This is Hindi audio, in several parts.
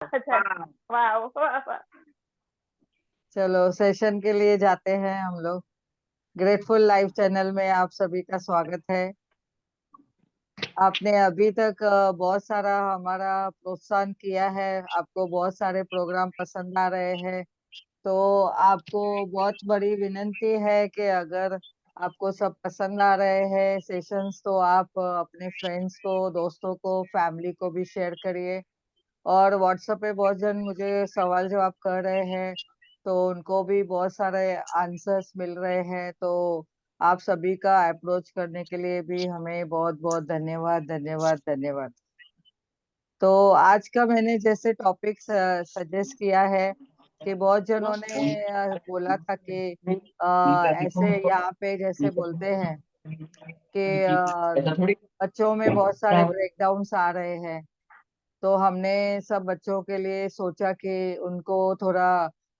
अच्छा। वाह वाह वाह। चलो सेशन के लिए जाते हैं हम लोग। ग्रेटफुल लाइफ चैनल में आप सभी का स्वागत है। आपने अभी तक बहुत सारा हमारा प्रोत्साहन किया है। आपको बहुत सारे प्रोग्राम पसंद आ रहे हैं। तो आपको बहुत बड़ी विनती है कि अगर आपको सब पसंद आ रहे हैं सेशंस, तो आप अपने फ्रेंड्स को, दोस्तों को, फैमिली को भी शेयर करिए। और व्हाट्सएप पे बहुत जन मुझे सवाल जवाब कर रहे हैं, तो उनको भी बहुत सारे आंसर्स मिल रहे हैं। तो आप सभी का अप्रोच करने के लिए भी हमें बहुत बहुत धन्यवाद धन्यवाद धन्यवाद। तो आज का मैंने जैसे टॉपिक सजेस्ट किया है कि बहुत जनों ने बोला था कि ऐसे यहाँ पे जैसे बोलते हैं कि बच्चों में बहुत सारे ब्रेकडाउन्स आ रहे हैं। तो हमने सब बच्चों के लिए सोचा कि उनको थोड़ा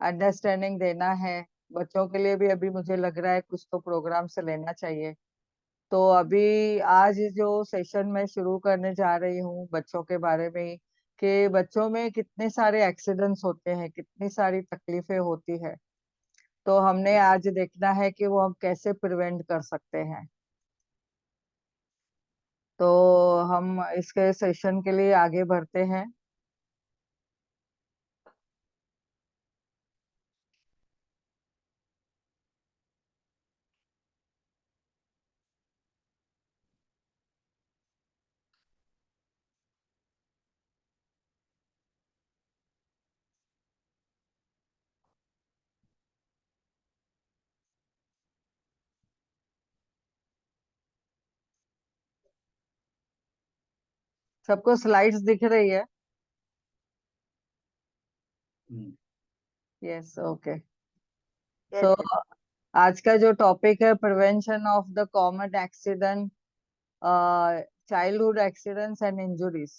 अंडरस्टैंडिंग देना है। बच्चों के लिए भी अभी मुझे लग रहा है कुछ तो प्रोग्राम से लेना चाहिए। तो अभी आज जो सेशन मैं शुरू करने जा रही हूँ बच्चों के बारे में ही, कि बच्चों में कितने सारे एक्सीडेंट्स होते हैं, कितनी सारी तकलीफें होती है। तो हमने आज देखना है कि वो हम कैसे प्रिवेंट कर सकते हैं। तो हम इसके सेशन के लिए आगे बढ़ते हैं। सबको स्लाइड्स दिख रही है? Yes, okay. सो आज का जो टॉपिक है prevention of the common accident, childhood accidents and injuries.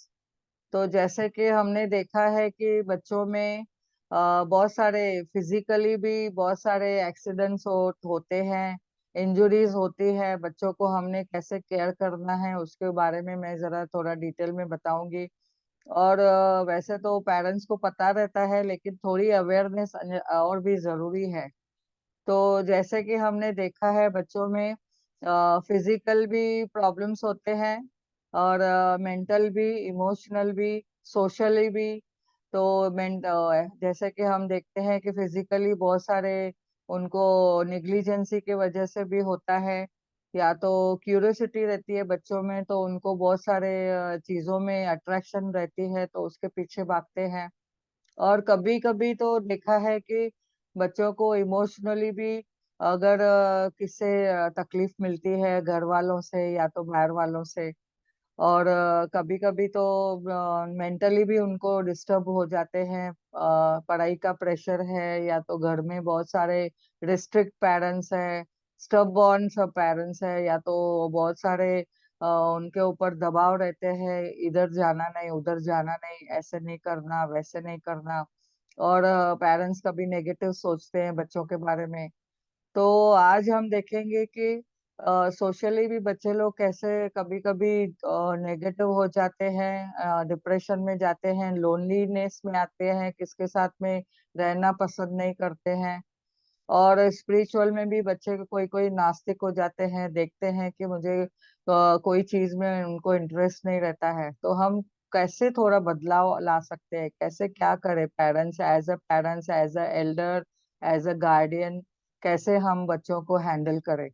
तो जैसे कि हमने देखा है कि बच्चों में बहुत सारे फिजिकली भी बहुत सारे एक्सीडेंट्स होते हैं, इंजुरीज होती है। बच्चों को हमने कैसे केयर करना है उसके बारे में मैं जरा थोड़ा डिटेल में बताऊंगी। और वैसे तो पेरेंट्स को पता रहता है, लेकिन थोड़ी अवेयरनेस और भी जरूरी है। तो जैसे कि हमने देखा है बच्चों में फिजिकल भी प्रॉब्लम्स होते हैं, और मेंटल भी, इमोशनल भी, सोशली भी। तो जैसे कि हम देखते हैं कि फिजिकली बहुत सारे उनको निग्लिजेंसी की वजह से भी होता है, या तो क्यूरियोसिटी रहती है बच्चों में, तो उनको बहुत सारे चीजों में अट्रैक्शन रहती है तो उसके पीछे भागते हैं। और कभी कभी तो देखा है कि बच्चों को इमोशनली भी अगर किससे तकलीफ मिलती है, घर वालों से या तो बाहर वालों से। और कभी कभी तो मेंटली भी उनको डिस्टर्ब हो जाते हैं। पढ़ाई का प्रेशर है, या तो घर में बहुत सारे रिस्ट्रिक्ट पेरेंट्स हैं, स्टबॉर्न सब पेरेंट्स हैं, या तो बहुत सारे उनके ऊपर दबाव रहते हैं, इधर जाना नहीं, उधर जाना नहीं, ऐसे नहीं करना, वैसे नहीं करना। और पेरेंट्स कभी नेगेटिव सोचते हैं बच्चों के बारे में। तो आज हम देखेंगे कि सोशली भी बच्चे लोग कैसे कभी कभी नेगेटिव हो जाते हैं, डिप्रेशन में जाते हैं, लोनलीनेस में आते हैं, किसके साथ में रहना पसंद नहीं करते हैं। और स्पिरिचुअल में भी बच्चे कोई कोई नास्तिक हो जाते हैं, देखते हैं कि मुझे कोई चीज में उनको इंटरेस्ट नहीं रहता है। तो हम कैसे थोड़ा बदलाव ला सकते हैं, कैसे क्या करें, parents as a elder, as a guardian, कैसे हम बच्चों को हैंडल करें।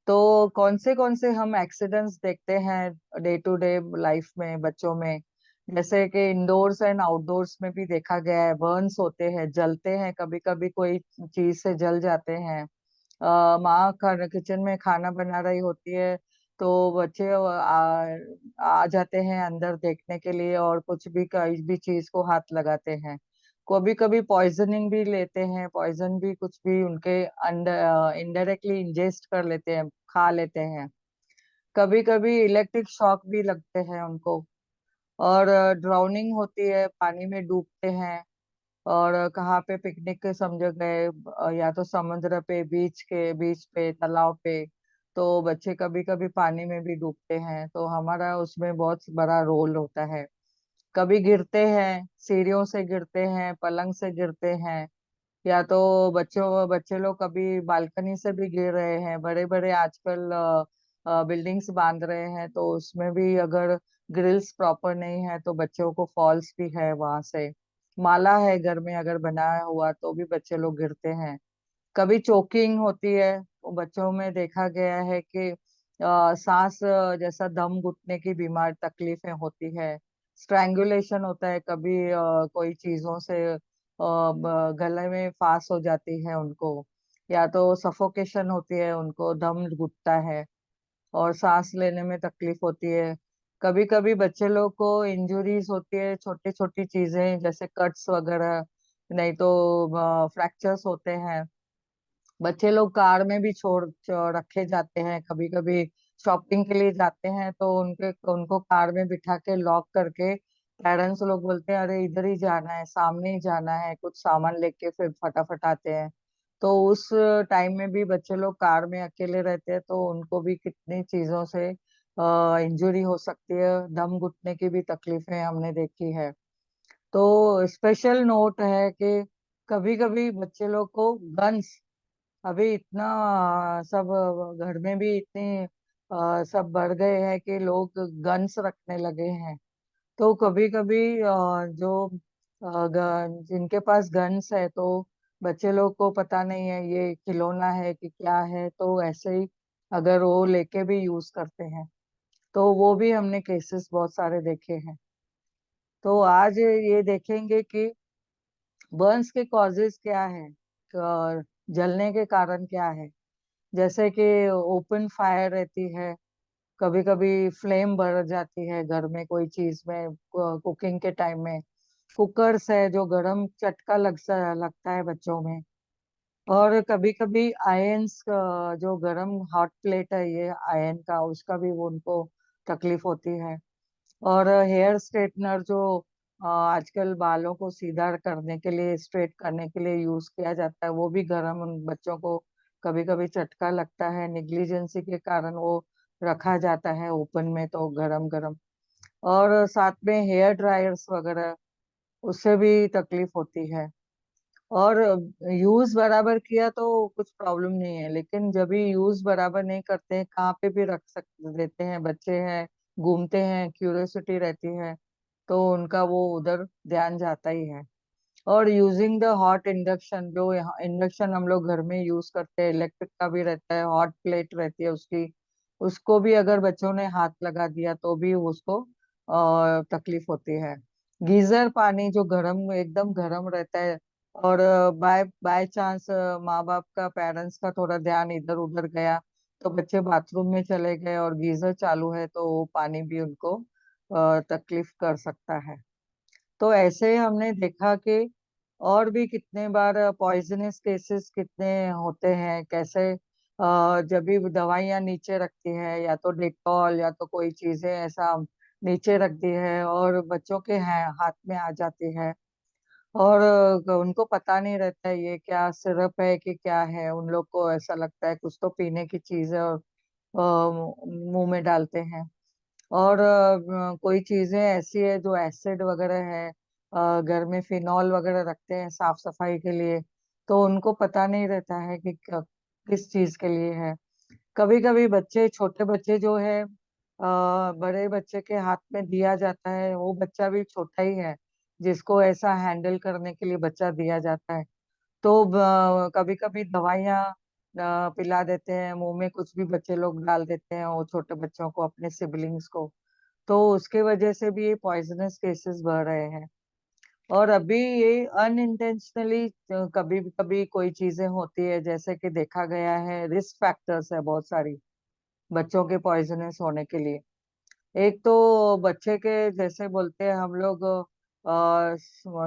तो कौन से हम एक्सीडेंट्स देखते हैं डे टू डे लाइफ में बच्चों में। जैसे कि इंडोर्स एंड आउटडोर्स में भी देखा गया है, बर्न्स होते हैं, जलते हैं, कभी कभी कोई चीज से जल जाते हैं। माँ किचन में खाना बना रही होती है, तो बच्चे आ जाते हैं अंदर देखने के लिए, और कुछ भी कहीं भी चीज को हाथ लगाते हैं। कभी कभी पॉइजनिंग भी लेते हैं, पॉइजन भी कुछ भी उनके अंडर इनडायरेक्टली इंजेस्ट कर लेते हैं, खा लेते हैं। कभी कभी इलेक्ट्रिक शॉक भी लगते हैं उनको। और ड्राउनिंग होती है, पानी में डूबते हैं। और कहाँ पे पिकनिक के समझ गए, या तो समुद्र पे, बीच पे, तालाब पे। तो बच्चे कभी कभी पानी में भी डूबते हैं, तो हमारा उसमें बहुत बड़ा रोल होता है। कभी गिरते हैं, सीढ़ियों से गिरते हैं, पलंग से गिरते हैं, या तो बच्चे लोग कभी बालकनी से भी गिर रहे हैं। बड़े बड़े आजकल बिल्डिंग्स बांध रहे हैं, तो उसमें भी अगर ग्रिल्स प्रॉपर नहीं है तो बच्चों को फॉल्स भी है वहां से। माला है घर में अगर बनाया हुआ तो भी बच्चे लोग गिरते हैं। कभी चोकिंग होती है, तो बच्चों में देखा गया है कि सांस जैसा दम घुटने की बीमार तकलीफें होती है। स्ट्रैंगुलेशन होता है, कभी कोई चीजों से गले में फांस हो जाती है उनको, या तो सफोकेशन होती है, उनको दम घुटता है और सांस लेने में तकलीफ होती है। कभी कभी बच्चे लोग को इंजुरीज होती है, छोटी छोटी चीजें जैसे कट्स वगैरह, नहीं तो फ्रैक्चर्स होते हैं। बच्चे लोग कार में भी रखे जाते हैं, कभी कभी शॉपिंग के लिए जाते हैं तो उनको कार में बिठा के लॉक करके पेरेंट्स लोग बोलते हैं अरे इधर ही जाना है, सामने ही जाना है, कुछ सामान लेके फिर फटाफट आते हैं। तो उस टाइम में भी बच्चे लोग कार में अकेले रहते हैं, तो उनको भी कितनी चीजों से इंजरी हो सकती है, दम घुटने की भी तकलीफें हमने देखी है। तो स्पेशल नोट है कि कभी कभी बच्चे लोग को गन्स, अभी इतना सब घर में भी इतने सब बढ़ गए हैं कि लोग गन्स रखने लगे हैं। तो कभी कभी जो जिनके पास गन्स है, तो बच्चे लोग को पता नहीं है ये खिलौना है कि क्या है, तो ऐसे ही अगर वो लेके भी यूज करते हैं, तो वो भी हमने केसेस बहुत सारे देखे हैं। तो आज ये देखेंगे कि बर्न्स के कॉजेस क्या है, जलने के कारण क्या है। जैसे कि ओपन फायर रहती है, कभी कभी फ्लेम बढ़ जाती है घर में कोई चीज में, कुकिंग के टाइम में। कुकर्स है जो गरम चटका लगता है बच्चों में। और कभी कभी आयंस, जो गरम हॉट प्लेट है ये आयन का, उसका भी वो उनको तकलीफ होती है। और हेयर स्ट्रेटनर जो आजकल बालों को सीधा करने के लिए, स्ट्रेट करने के लिए यूज किया जाता है, वो भी गर्म उन बच्चों को कभी कभी चटका लगता है, निग्लिजेंसी के कारण वो रखा जाता है ओपन में, तो गरम गरम। और साथ में हेयर ड्रायर्स वगैरह, उससे भी तकलीफ होती है। और यूज बराबर किया तो कुछ प्रॉब्लम नहीं है, लेकिन जब भी यूज बराबर नहीं करते हैं, कहाँ पे भी रख सक देते हैं, बच्चे हैं, घूमते हैं, क्यूरियोसिटी रहती है, तो उनका वो उधर ध्यान जाता ही है। और यूजिंग द हॉट इंडक्शन, जो इंडक्शन हम लोग घर में यूज करते हैं, इलेक्ट्रिक का भी रहता है, हॉट प्लेट रहती है उसकी, उसको भी अगर बच्चों ने हाथ लगा दिया तो भी उसको तकलीफ होती है। गीजर पानी जो गर्म, एकदम गर्म रहता है, और बाय बाय चांस माँ बाप का, पेरेंट्स का थोड़ा ध्यान इधर उधर गया, तो बच्चे बाथरूम में चले गए और गीजर चालू है, तो वो पानी भी उनको तकलीफ कर सकता है। तो ऐसे हमने देखा कि और भी कितने बार पॉइजनस केसेस कितने होते हैं, कैसे जब भी दवाइयाँ नीचे रखती है, या तो डेटॉल या तो कोई चीजें ऐसा नीचे रख दी है और बच्चों के हाथ में आ जाती है, और उनको पता नहीं रहता है ये क्या सिरप है कि क्या है। उन लोग को ऐसा लगता है कुछ तो पीने की चीज है, और मुंह में डालते हैं। और कोई चीजें ऐसी है जो एसिड वगैरह है, घर में फिनॉल वगैरह रखते हैं साफ सफाई के लिए, तो उनको पता नहीं रहता है कि किस चीज के लिए है। कभी कभी बच्चे, छोटे बच्चे जो है, बड़े बच्चे के हाथ में दिया जाता है, वो बच्चा भी छोटा ही है जिसको ऐसा हैंडल करने के लिए बच्चा दिया जाता है, तो कभी कभी दवाइयाँ पिला देते हैं, मुंह में कुछ भी बच्चे लोग डाल देते हैं वो छोटे बच्चों को, अपने सिबलिंग्स को, तो उसके वजह से भी ये पॉइजनस केसेस बढ़ रहे हैं। और अभी ये अनइंटेंशनली कभी कभी कोई चीजें होती है, जैसे कि देखा गया है रिस्क फैक्टर्स है बहुत सारी बच्चों के पॉइजनस होने के लिए। एक तो बच्चे के, जैसे बोलते हैं हम लोग,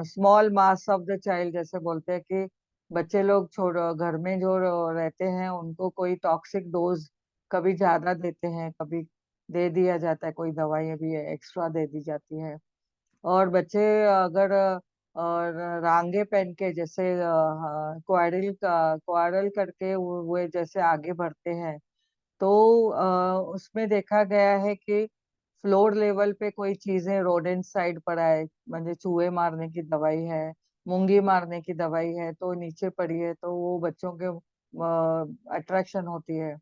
small mass of the child, जैसे बोलते हैं कि बच्चे लोग छोड़ घर में जो रहते हैं उनको कोई टॉक्सिक डोज कभी ज्यादा देते हैं, कभी दे दिया जाता है, कोई दवाई भी एक्स्ट्रा दे दी जाती है। और बच्चे अगर और रांगे पहन के, जैसे क्वारल करके वो जैसे आगे बढ़ते हैं, तो उसमें देखा गया है कि फ्लोर लेवल पे कोई चीजें रोडेंट साइड पड़ा है, म्हणजे चूहे मारने की दवाई है, मूंगी मारने की दवाई है, तो नीचे पड़ी है, तो वो बच्चों के अट्रैक्शन होती है,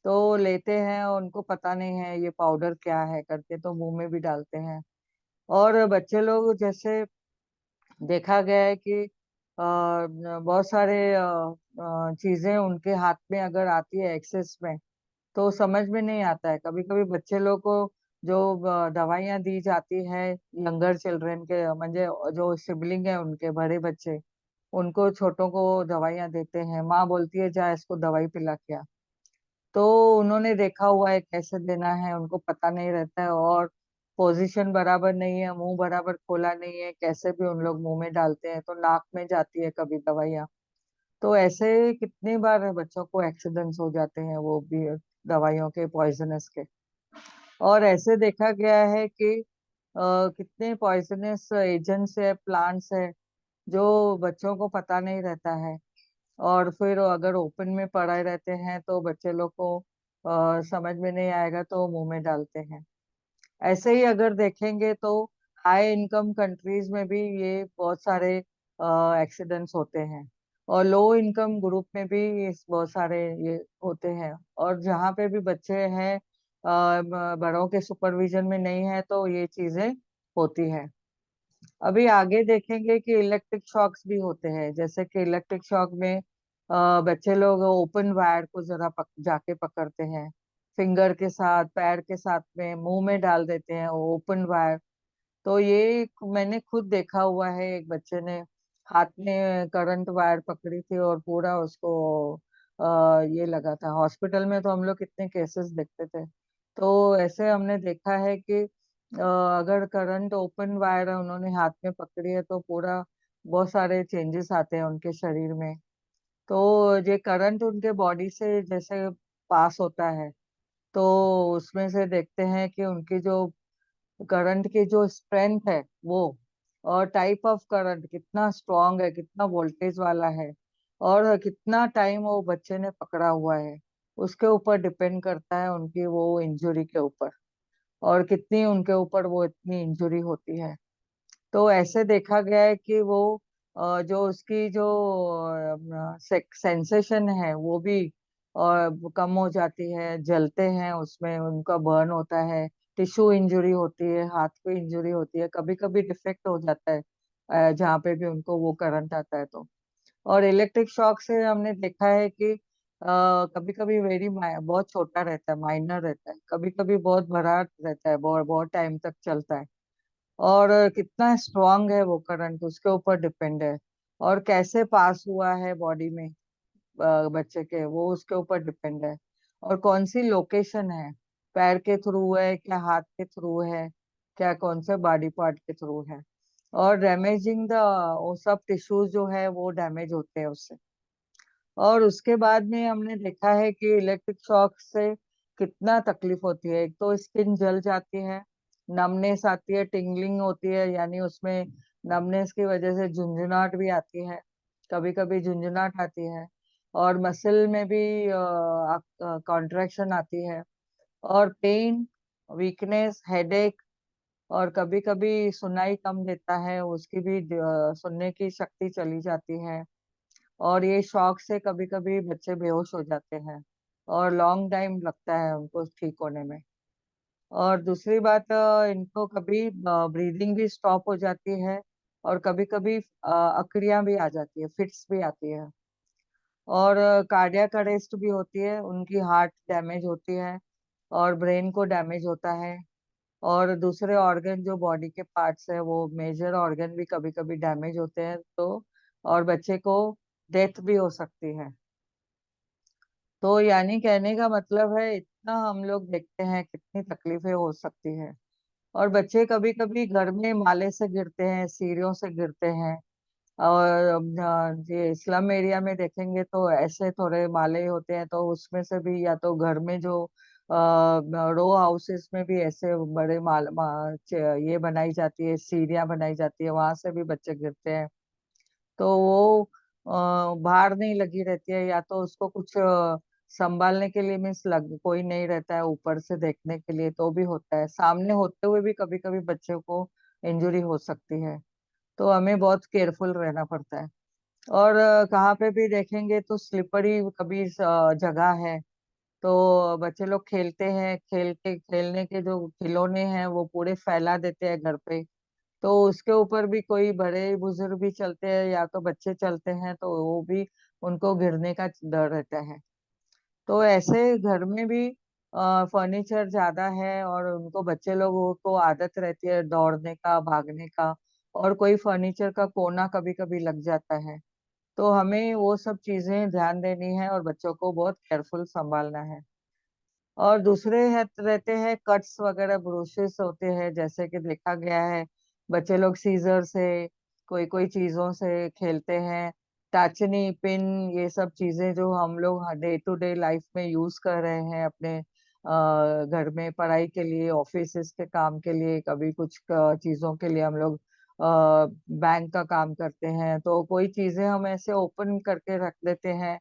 तो लेते हैं और उनको पता नहीं है ये पाउडर क्या है करके, तो मुंह में भी डालते हैं। और बच्चे लोग जैसे देखा गया है कि बहुत सारे चीजें उनके हाथ में अगर आती है एक्सेस में, तो समझ में नहीं आता है। कभी कभी बच्चे लोग को जो दवाइयाँ दी जाती है यंगर चिल्ड्रन के, म्हणजे जो सिबलिंग है उनके बड़े बच्चे, उनको छोटों को दवाइयाँ देते हैं, माँ बोलती है जा इसको दवाई पिला के आ। तो उन्होंने देखा हुआ है कैसे देना है, उनको पता नहीं रहता है, और पोजीशन बराबर नहीं है, मुंह बराबर खोला नहीं है, कैसे भी उन लोग मुंह में डालते हैं, तो नाक में जाती है कभी दवाइयाँ। तो ऐसे कितनी बार बच्चों को एक्सीडेंट्स हो जाते हैं, वो भी दवाइयों के, पॉइजनस के। और ऐसे देखा गया है कि कितने पॉइजनस एजेंट्स है, प्लांट्स है, जो बच्चों को पता नहीं रहता है, और फिर अगर ओपन में पड़े रहते हैं तो बच्चे लोग को समझ में नहीं आएगा तो मुंह में डालते हैं। ऐसे ही अगर देखेंगे तो हाई इनकम कंट्रीज में भी ये बहुत सारे एक्सीडेंट्स होते हैं, और लो इनकम ग्रुप में भी इस बहुत सारे ये होते हैं। और जहाँ पे भी बच्चे हैं बड़ों के सुपरविजन में नहीं है, तो ये चीजें होती है। अभी आगे देखेंगे कि इलेक्ट्रिक शॉक्स भी होते हैं, जैसे कि इलेक्ट्रिक शॉक में बच्चे लोग ओपन वायर को जरा जाके पकड़ते हैं, फिंगर के साथ, पैर के साथ में मुंह में डाल देते हैं ओपन वायर। तो ये मैंने खुद देखा हुआ है, एक बच्चे ने हाथ में करंट वायर पकड़ी थी और पूरा उसको ये लगा था। हॉस्पिटल में तो हम लोग कितने केसेस देखते थे, तो ऐसे हमने देखा है कि अगर करंट ओपन वायर उन्होंने हाथ में पकड़ी है तो पूरा बहुत सारे चेंजेस आते हैं उनके शरीर में। तो ये करंट उनके बॉडी से जैसे पास होता है, तो उसमें से देखते हैं कि उनकी जो करंट की जो स्ट्रेंथ है वो, और टाइप ऑफ करंट कितना स्ट्रांग है, कितना वोल्टेज वाला है, और कितना टाइम वो बच्चे ने पकड़ा हुआ है, उसके ऊपर डिपेंड करता है उनकी वो इंजरी के ऊपर, और कितनी उनके ऊपर वो इतनी इंजरी होती है। तो ऐसे देखा गया है कि वो जो उसकी जो सेंसेशन है वो भी कम हो जाती है, जलते हैं उसमें, उनका बर्न होता है, टिश्यू इंजरी होती है, हाथ पे इंजरी होती है, कभी कभी डिफेक्ट हो जाता है जहाँ पे भी उनको वो करंट आता है तो। और इलेक्ट्रिक शॉक से हमने देखा है कि कभी कभी बहुत छोटा रहता है, माइनर रहता है, कभी कभी बहुत बड़ा रहता है, बहुत बहुत टाइम तक चलता है। और कितना स्ट्रांग है वो करंट उसके ऊपर डिपेंड है, और कैसे पास हुआ है बॉडी में बच्चे के, वो उसके ऊपर डिपेंड है। और कौन सी लोकेशन है, पैर के थ्रू है क्या हाथ के थ्रू है, क्या कौन से बॉडी पार्ट के थ्रू है, और डैमेजिंग द वो सब टिश्यूज जो है वो डैमेज होते हैं उससे। और उसके बाद में हमने देखा है कि इलेक्ट्रिक शॉक से कितना तकलीफ होती है। एक तो स्किन जल जाती है, नमनेस आती है, टिंगलिंग होती है, यानी उसमें नमनेस की वजह से झुंझुनाहट भी आती है, कभी कभी झुंझुनाहट आती है, और मसल में भी कॉन्ट्रैक्शन आती है, और पेन, वीकनेस, हेडेक, और कभी कभी सुनाई कम देता है, उसकी भी सुनने की शक्ति चली जाती है। और ये शौक से कभी कभी बच्चे बेहोश हो जाते हैं, और लॉन्ग टाइम लगता है उनको ठीक होने में। और दूसरी बात, इनको कभी ब्रीदिंग भी स्टॉप हो जाती है, और कभी कभी अकड़ियां भी आ जाती है, फिट्स भी आती है, और कार्डियक अरेस्ट भी होती है, उनकी हार्ट डैमेज होती है, और ब्रेन को डैमेज होता है, और दूसरे ऑर्गन जो बॉडी के पार्ट्स है, वो मेजर ऑर्गन भी कभी कभी डैमेज होते हैं, तो और बच्चे को डेथ भी हो सकती है। तो यानी कहने का मतलब है, इतना हम लोग देखते हैं कितनी तकलीफें हो सकती है। और बच्चे कभी कभी घर में माले से गिरते हैं, सीढ़ियों से गिरते हैं, और ये स्लम एरिया में देखेंगे तो ऐसे थोड़े माले होते हैं, तो उसमें से भी, या तो घर में जो रो हाउसेस में भी ऐसे बड़े ये बनाई जाती है, सीढ़ियां बनाई जाती है, वहां से भी बच्चे गिरते हैं। तो वो बाहर नहीं लगी रहती है, या तो उसको कुछ संभालने के लिए मीन्स लग कोई नहीं रहता है ऊपर से देखने के लिए, तो भी होता है। सामने होते हुए भी कभी कभी बच्चों को इंजरी हो सकती है, तो हमें बहुत केयरफुल रहना पड़ता है। और कहाँ पे भी देखेंगे तो स्लिपरी कभी जगह है, तो बच्चे लोग खेलते हैं, खेलने के जो खिलौने हैं वो पूरे फैला देते हैं घर पे, तो उसके ऊपर भी कोई बड़े बुजुर्ग भी चलते हैं या तो बच्चे चलते हैं, तो वो भी उनको गिरने का डर रहता है। तो ऐसे घर में भी फर्नीचर ज्यादा है और उनको बच्चे लोगों को आदत रहती है दौड़ने का, भागने का, और कोई फर्नीचर का कोना कभी कभी लग जाता है, तो हमें वो सब चीजें ध्यान देनी है और बच्चों को बहुत केयरफुल संभालना है। और दूसरे है रहते हैं कट्स वगैरह, ब्रोशेस होते हैं, जैसे कि देखा गया है बच्चे लोग सीजर से कोई कोई चीजों से खेलते हैं। टाचनी, पिन, ये सब चीजें जो हम लोग डे टू डे लाइफ में यूज कर रहे हैं अपने घर में पढ़ाई के लिए, ऑफिस के काम के लिए, कभी कुछ चीजों के लिए हम लोग बैंक का काम करते हैं, तो कोई चीजें हम ऐसे ओपन करके रख देते हैं,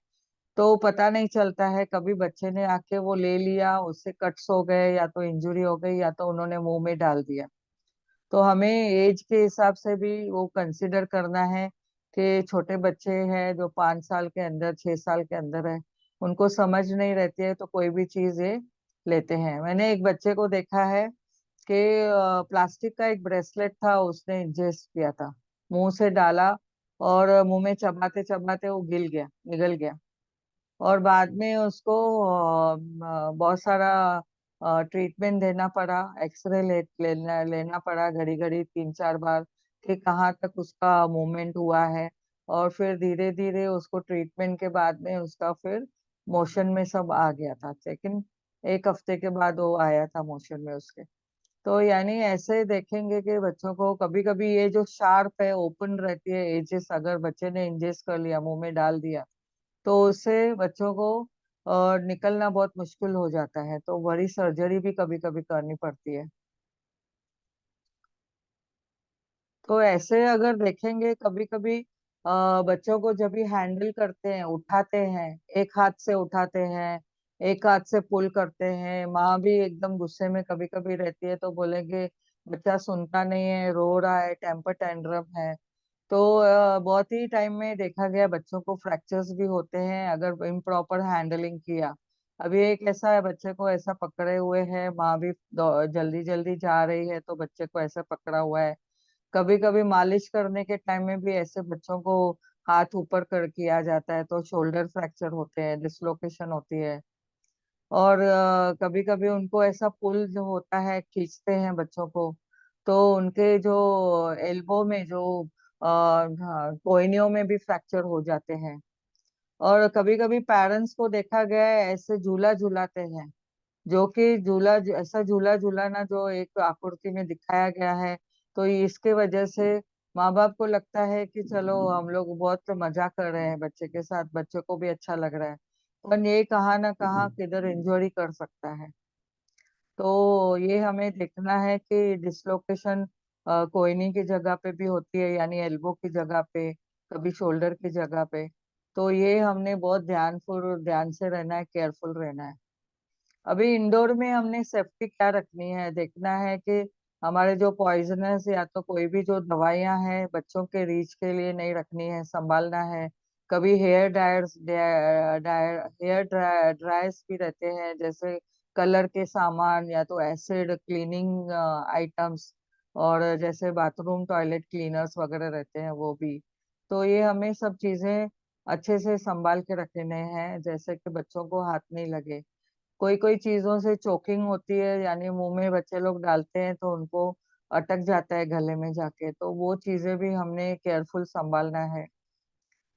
तो पता नहीं चलता है, कभी बच्चे ने आके वो ले लिया, उससे कट्स हो गए या तो इंजरी हो गई या तो उन्होंने मुंह में डाल दिया। तो हमें एज के हिसाब से भी वो कंसिडर करना है कि छोटे बच्चे हैं जो 5 साल के अंदर, 6 साल के अंदर है, उनको समझ नहीं रहती है, तो कोई भी चीज ये लेते हैं। मैंने एक बच्चे को देखा है कि प्लास्टिक का एक ब्रेसलेट था, उसने इंजेस्ट किया था, मुंह से डाला और मुंह में चबाते चबाते वो गिल गया, निगल गया, और बाद में उसको बहुत सारा ट्रीटमेंट देना पड़ा, एक्सरे लेना पड़ा घड़ी घड़ी 3-4 बार कि कहाँ तक उसका मूवमेंट हुआ है, और फिर धीरे धीरे उसको ट्रीटमेंट के बाद में उसका फिर मोशन में सब आ गया था, लेकिन 1 हफ्ते के बाद वो आया था मोशन में उसके। तो यानी ऐसे देखेंगे कि बच्चों को कभी कभी ये जो शार्प है, ओपन रहती है एजेस, अगर बच्चे ने इंजेस्ट कर लिया, मुंह में डाल दिया, तो उससे बच्चों को निकलना बहुत मुश्किल हो जाता है, तो बड़ी सर्जरी भी कभी कभी करनी पड़ती है। तो ऐसे अगर देखेंगे कभी कभी बच्चों को जब भी हैंडल करते हैं, उठाते हैं, एक हाथ से उठाते हैं, एक हाथ से पुल करते हैं, माँ भी एकदम गुस्से में कभी कभी रहती है, तो बोलेंगे बच्चा सुनता नहीं है, रो रहा है, टेम्पर टेंड्रम है, तो बहुत ही टाइम में देखा गया बच्चों को फ्रैक्चर्स भी होते हैं अगर इम्प्रॉपर हैंडलिंग किया। अभी एक ऐसा है, बच्चे को ऐसा पकड़े हुए है, माँ भी जल्दी जल्दी जा रही है, तो बच्चे को ऐसा पकड़ा हुआ है। कभी कभी मालिश करने के टाइम में भी ऐसे बच्चों को हाथ ऊपर कर किया जाता है, तो शोल्डर फ्रैक्चर होते हैं, डिसलोकेशन होती है। और कभी कभी उनको ऐसा पुल जो होता है, खींचते हैं बच्चों को, तो उनके जो एल्बो में जो कोहनियों में भी फ्रैक्चर हो जाते हैं। और कभी कभी पेरेंट्स को देखा गया है ऐसे झूला झूलाते हैं, जो कि ऐसा झूला झूलाना जो एक आकृति में दिखाया गया है, तो इसके वजह से माँ बाप को लगता है कि चलो हम लोग बहुत मजा कर रहे हैं बच्चे के साथ, बच्चे को भी अच्छा लग रहा है, पर ये कहाँ ना कहाँ किधर इंजरी कर सकता है। तो ये हमें देखना है कि डिसलोकेशन कोहनी की जगह पे भी होती है, यानी एल्बो की जगह पे, कभी शोल्डर की जगह पे, तो ये हमने बहुत ध्यान से रहना है, केयरफुल रहना है। अभी इंडोर में हमने सेफ्टी क्या रखनी है, देखना है कि हमारे जो पॉइजनस या तो कोई भी जो दवाइयां हैं बच्चों के रीच के लिए नहीं रखनी है, संभालना है। कभी हेयर ड्रायर्स भी रहते हैं, जैसे कलर के सामान या तो एसिड क्लीनिंग आइटम्स, और जैसे बाथरूम टॉयलेट क्लीनर्स वगैरह रहते हैं वो भी। तो ये हमें सब चीजें अच्छे से संभाल के रखने हैं, जैसे कि बच्चों को हाथ नहीं लगे। कोई कोई चीजों से चोकिंग होती है, यानी मुंह में बच्चे लोग डालते हैं तो उनको अटक जाता है गले में जाके, तो वो चीजें भी हमने केयरफुल संभालना है।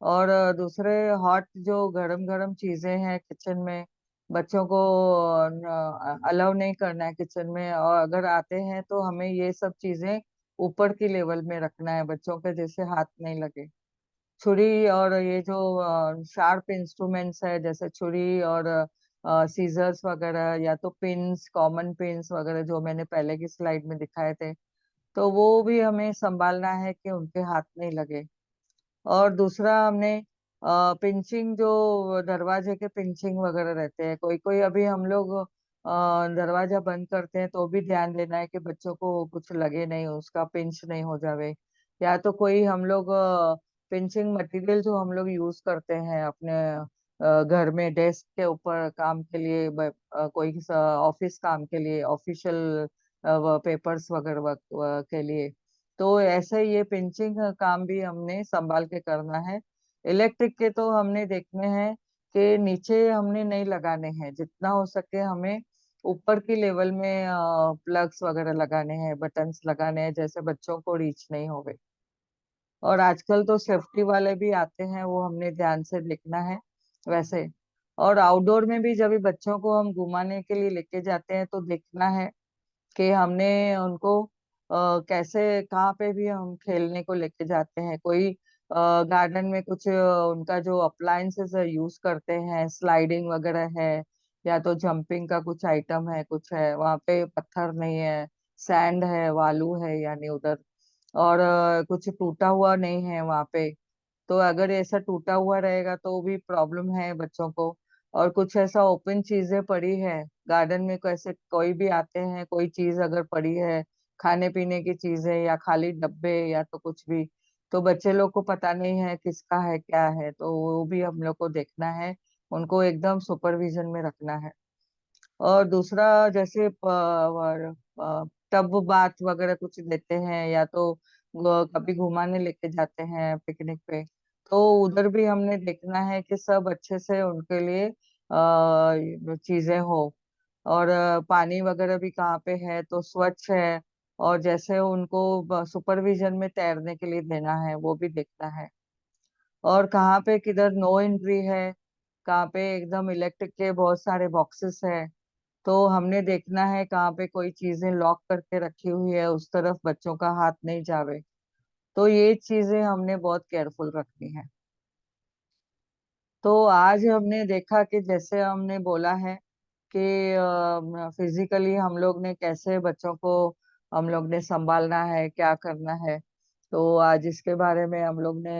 और दूसरे हॉट जो गरम गरम चीजें हैं किचन में, बच्चों को अलाउ नहीं करना है किचन में, और अगर आते हैं तो हमें ये सब चीजें ऊपर की लेवल में रखना है, बच्चों के जैसे हाथ नहीं लगे। छुरी और ये जो शार्प इंस्ट्रूमेंट्स है, जैसे छुरी और सीजर्स वगैरह, या तो पिन्स, कॉमन पिन्स वगैरह जो मैंने पहले की स्लाइड में दिखाए थे, तो वो भी हमें संभालना है कि उनके हाथ नहीं लगे। और दूसरा हमने पिंचिंग जो दरवाजे के पिंचिंग वगैरह रहते हैं, कोई कोई अभी हम लोग दरवाजा बंद करते हैं तो भी ध्यान देना है कि बच्चों को कुछ लगे नहीं, उसका पिंच नहीं हो जावे। या तो कोई हम लोग पिंचिंग मटेरियल जो हम लोग यूज करते हैं अपने घर में डेस्क के ऊपर काम के लिए, कोई ऑफिस काम के लिए, ऑफिशियल पेपर्स वगैरह के लिए, तो ऐसे ये पिंचिंग काम भी हमने संभाल के करना है। इलेक्ट्रिक के तो हमने देखने हैं कि नीचे हमने नहीं लगाने हैं, जितना हो सके हमें ऊपर की लेवल में प्लग्स वगैरह लगाने हैं, बटन्स लगाने हैं, जैसे बच्चों को रीच नहीं होवे। और आजकल तो सेफ्टी वाले भी आते हैं, वो हमने ध्यान से देखना है वैसे। और आउटडोर में भी जब भी बच्चों को हम घुमाने के लिए लेके जाते हैं तो देखना है कि हमने उनको कैसे, कहाँ पे भी हम खेलने को लेके जाते हैं, कोई गार्डन में कुछ उनका जो अप्लायंसेस यूज करते हैं, स्लाइडिंग वगैरह है, या तो जंपिंग का कुछ आइटम है, कुछ है वहाँ पे, पत्थर नहीं है, सैंड है, वालू है यानी उधर, और कुछ टूटा हुआ नहीं है वहाँ पे। तो अगर ऐसा टूटा हुआ रहेगा तो भी प्रॉब्लम है बच्चों को। और कुछ ऐसा ओपन चीजें पड़ी है गार्डन में, कैसे कोई भी आते हैं, कोई चीज अगर पड़ी है, खाने पीने की चीजें या खाली डब्बे या तो कुछ भी, तो बच्चे लोग को पता नहीं है किसका है क्या है, तो वो भी हम लोग को देखना है, उनको एकदम सुपरविजन में रखना है। और दूसरा, जैसे टब बाथ वगैरह कुछ देते हैं, या तो कभी घुमाने लेके जाते हैं पिकनिक पे, तो उधर भी हमने देखना है कि सब अच्छे से उनके लिए चीजें हो। और पानी वगैरह भी कहाँ पे है तो स्वच्छ है, और जैसे उनको सुपरविजन में तैरने के लिए देना है वो भी देखना है। और कहाँ पे किधर नो एंट्री है, कहाँ पे एकदम इलेक्ट्रिक के बहुत सारे बॉक्सेस है, तो हमने देखना है कहाँ पे कोई चीजें लॉक करके रखी हुई है, उस तरफ बच्चों का हाथ नहीं जावे। तो ये चीजें हमने बहुत केयरफुल रखनी है। तो आज हमने देखा कि जैसे हमने बोला है कि फिजिकली हम लोग ने कैसे बच्चों को हम लोग ने संभालना है, क्या करना है, तो आज इसके बारे में हम लोग ने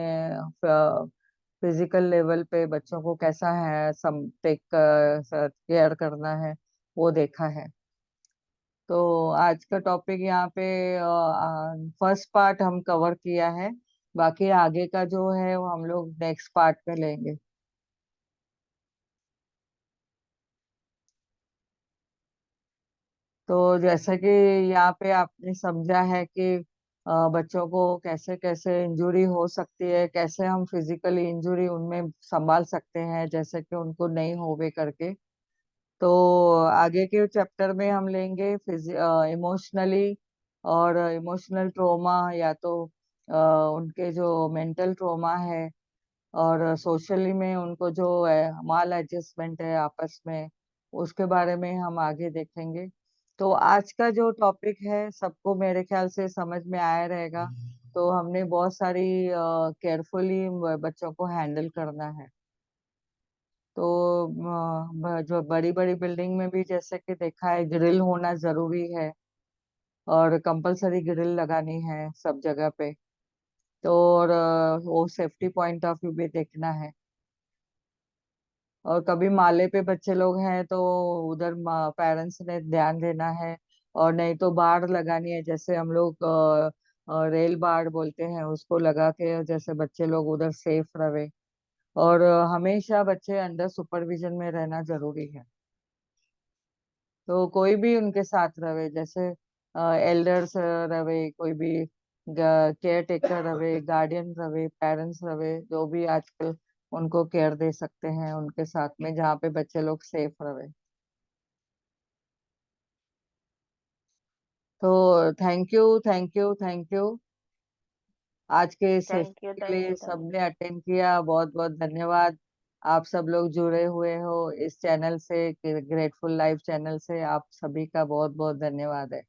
फिजिकल लेवल पे बच्चों को कैसा है सम टेक केयर करना है, वो देखा है। तो आज का टॉपिक यहाँ पे फर्स्ट पार्ट हम कवर किया है, बाकी आगे का जो है वो हम लोग नेक्स्ट पार्ट में लेंगे। तो जैसा कि यहाँ पे आपने समझा है कि बच्चों को कैसे कैसे इंजरी हो सकती है, कैसे हम फिजिकली इंजरी उनमें संभाल सकते हैं, जैसे कि उनको नहीं होवे करके। तो आगे के चैप्टर में हम लेंगे इमोशनली, और इमोशनल ट्रोमा, या तो उनके जो मेंटल ट्रोमा है, और सोशली में उनको जो माल एडजस्टमेंट है आपस में, उसके बारे में हम आगे देखेंगे। तो आज का जो टॉपिक है सबको मेरे ख्याल से समझ में आया रहेगा। तो हमने बहुत सारी केयरफुली बच्चों को हैंडल करना है। तो जो बड़ी बड़ी बिल्डिंग में भी जैसे कि देखा है, ग्रिल होना जरूरी है, और कंपलसरी ग्रिल लगानी है सब जगह पे। तो और वो सेफ्टी पॉइंट ऑफ व्यू भी देखना है। और कभी माले पे बच्चे लोग हैं तो उधर पेरेंट्स ने ध्यान देना है। और नहीं तो बाड़ लगानी है, जैसे हम लोग रेल बाड़ बोलते हैं उसको, लगा के जैसे बच्चे लोग उधर सेफ रहे। और हमेशा बच्चे अंडर सुपरविजन में रहना जरूरी है। तो कोई भी उनके साथ रहे, जैसे एल्डर्स रहे, कोई भी केयर टेकर रहे, गार्डियन रहे, पेरेंट्स रहे, जो भी आजकल उनको केयर दे सकते हैं उनके साथ में, जहाँ पे बच्चे लोग सेफ रहे। तो thank you, thank you, thank you. आज के सेशन के थैंक लिए यू थैंक सबने अटेंड किया, बहुत बहुत धन्यवाद। आप सब लोग जुड़े हुए हो इस चैनल से, ग्रेटफुल लाइफ चैनल से, आप सभी का बहुत बहुत धन्यवाद है।